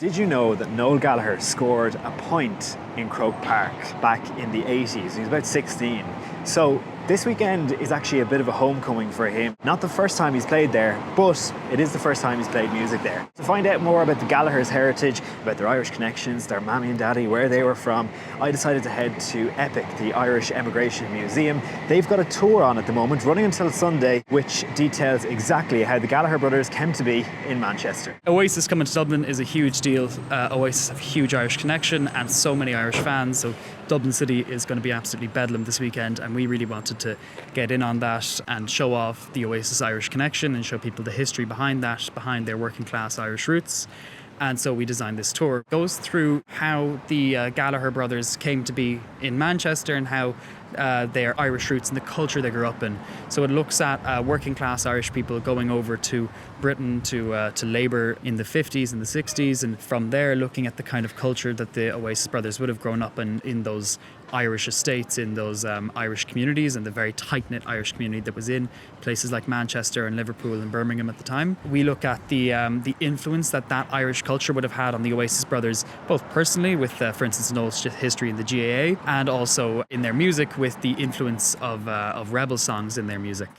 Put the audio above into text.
Did you know that Noel Gallagher scored a point in Croke Park back in the 80s? He was about 16. So this weekend is actually a bit of a homecoming for him. Not the first time he's played there, but it is the first time he's played music there. To find out more about the Gallagher's heritage, about their Irish connections, their mammy and daddy, where they were from, I decided to head to EPIC, the Irish Emigration Museum. They've got a tour on at the moment, running until Sunday, which details exactly how the Gallagher brothers came to be in Manchester. Oasis coming to Dublin is a huge deal. Oasis have a huge Irish connection and so many Irish fans, so Dublin City is going to be absolutely bedlam this weekend, and we really wanted to get in on that and show off the Oasis Irish connection and show people the history behind that, behind their working class Irish roots. And so we designed this tour. It goes through how the Gallagher brothers came to be in Manchester and how their Irish roots and the culture they grew up in. So it looks at working class Irish people going over to Britain to labour in the 50s and the 60s, and from there looking at the kind of culture that the Oasis brothers would have grown up in those Irish estates, in those Irish communities, and the very tight-knit Irish community that was in places like Manchester and Liverpool and Birmingham at the time. We look at the influence that Irish culture would have had on the Oasis brothers, both personally with, for instance, Noel's history in the GAA, and also in their music with the influence of rebel songs in their music.